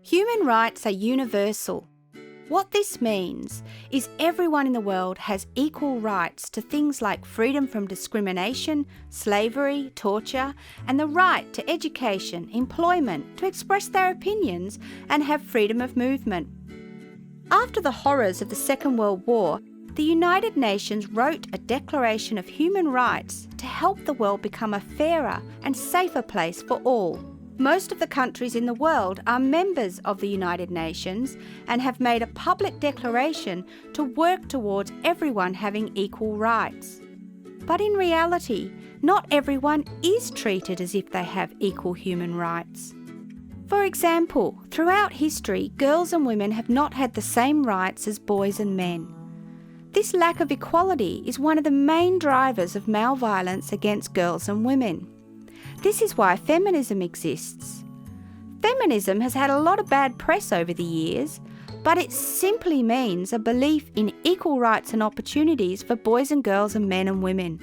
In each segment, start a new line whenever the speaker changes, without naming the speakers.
Human rights are universal. What this means is everyone in the world has equal rights to things like freedom from discrimination, slavery, torture, and the right to education, employment, to express their opinions and have freedom of movement. After the horrors of the Second World War, the United Nations wrote a Declaration of Human Rights to help the world become a fairer and safer place for all. Most of the countries in the world are members of the United Nations and have made a public declaration to work towards everyone having equal rights. But in reality, not everyone is treated as if they have equal human rights. For example, throughout history, girls and women have not had the same rights as boys and men. This lack of equality is one of the main drivers of male violence against girls and women. This is why feminism exists. Feminism has had a lot of bad press over the years, but it simply means a belief in equal rights and opportunities for boys and girls and men and women.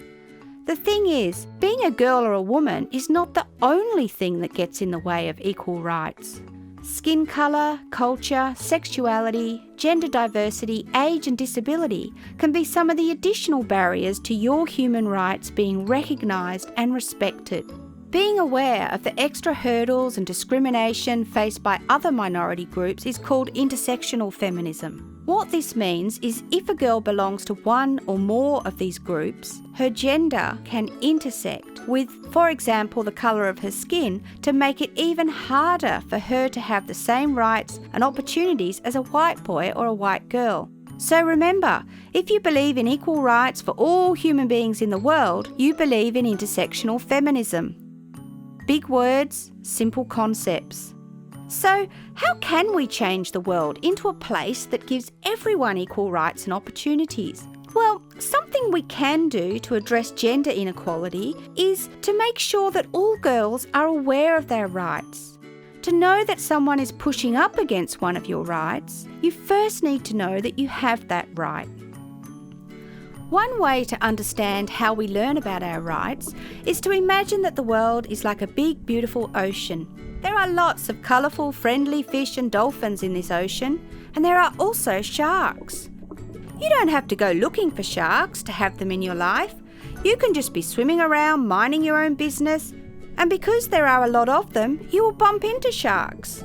The thing is, being a girl or a woman is not the only thing that gets in the way of equal rights. Skin colour, culture, sexuality, gender diversity, age and disability can be some of the additional barriers to your human rights being recognised and respected. Being aware of the extra hurdles and discrimination faced by other minority groups is called intersectional feminism. What this means is if a girl belongs to one or more of these groups, her gender can intersect with, for example, the colour of her skin to make it even harder for her to have the same rights and opportunities as a white boy or a white girl. So remember, if you believe in equal rights for all human beings in the world, you believe in intersectional feminism. Big words, simple concepts. So, how can we change the world into a place that gives everyone equal rights and opportunities? Well, something we can do to address gender inequality is to make sure that all girls are aware of their rights. To know that someone is pushing up against one of your rights, you first need to know that you have that right. One way to understand how we learn about our rights is to imagine that the world is like a big, beautiful ocean. There are lots of colourful, friendly fish and dolphins in this ocean, and there are also sharks. You don't have to go looking for sharks to have them in your life. You can just be swimming around, minding your own business, and because there are a lot of them, you will bump into sharks.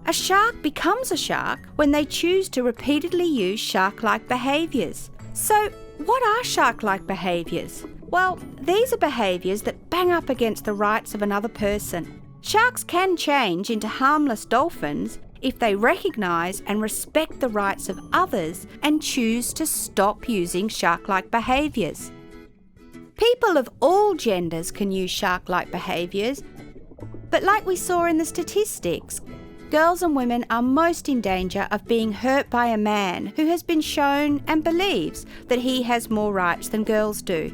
A shark becomes a shark when they choose to repeatedly use shark-like behaviours. So, what are shark-like behaviours? Well, these are behaviours that bang up against the rights of another person. Sharks can change into harmless dolphins if they recognise and respect the rights of others and choose to stop using shark-like behaviours. People of all genders can use shark-like behaviours, but like we saw in the statistics, girls and women are most in danger of being hurt by a man who has been shown and believes that he has more rights than girls do.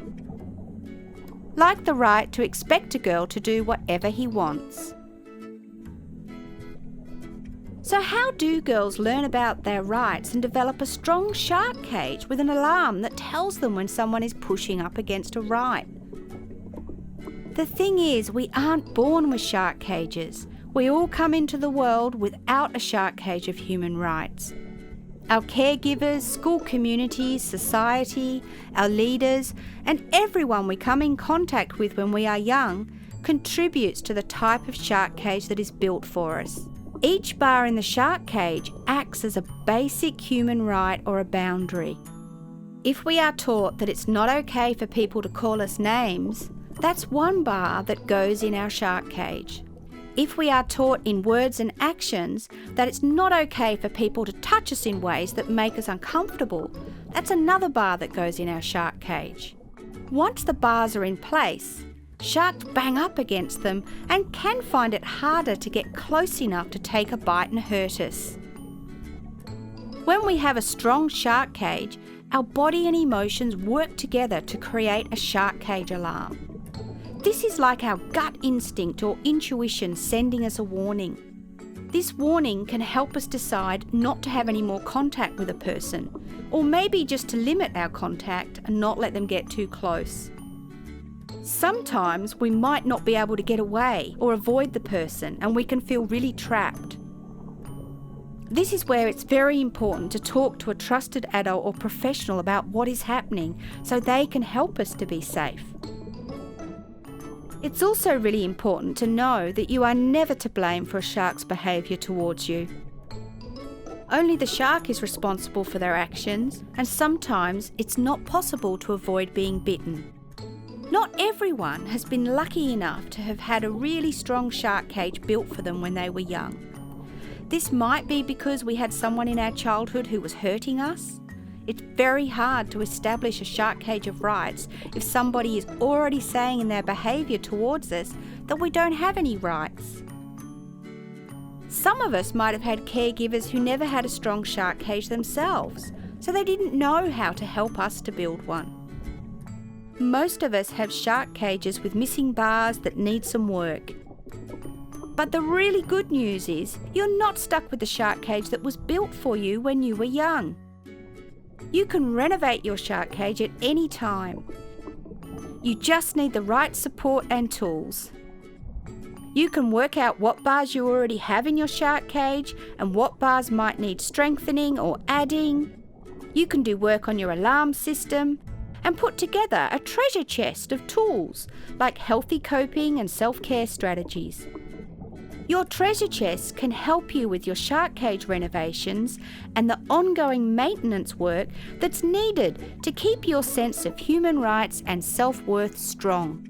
Like the right to expect a girl to do whatever he wants. So how do girls learn about their rights and develop a strong shark cage with an alarm that tells them when someone is pushing up against a right? The thing is, we aren't born with shark cages. We all come into the world without a shark cage of human rights. Our caregivers, school communities, society, our leaders, and everyone we come in contact with when we are young contributes to the type of shark cage that is built for us. Each bar in the shark cage acts as a basic human right or a boundary. If we are taught that it's not okay for people to call us names, that's one bar that goes in our shark cage. If we are taught in words and actions that it's not okay for people to touch us in ways that make us uncomfortable, that's another bar that goes in our shark cage. Once the bars are in place, sharks bang up against them and can find it harder to get close enough to take a bite and hurt us. When we have a strong shark cage, our body and emotions work together to create a shark cage alarm. This is like our gut instinct or intuition sending us a warning. This warning can help us decide not to have any more contact with a person, or maybe just to limit our contact and not let them get too close. Sometimes we might not be able to get away or avoid the person, and we can feel really trapped. This is where it's very important to talk to a trusted adult or professional about what is happening so they can help us to be safe. It's also really important to know that you are never to blame for a shark's behaviour towards you. Only the shark is responsible for their actions, and sometimes it's not possible to avoid being bitten. Not everyone has been lucky enough to have had a really strong shark cage built for them when they were young. This might be because we had someone in our childhood who was hurting us. It's very hard to establish a shark cage of rights if somebody is already saying in their behaviour towards us that we don't have any rights. Some of us might have had caregivers who never had a strong shark cage themselves, so they didn't know how to help us to build one. Most of us have shark cages with missing bars that need some work. But the really good news is you're not stuck with the shark cage that was built for you when you were young. You can renovate your shark cage at any time. You just need the right support and tools. You can work out what bars you already have in your shark cage and what bars might need strengthening or adding. You can do work on your alarm system and put together a treasure chest of tools like healthy coping and self-care strategies. Your treasure chest can help you with your shark cage renovations and the ongoing maintenance work that's needed to keep your sense of human rights and self-worth strong.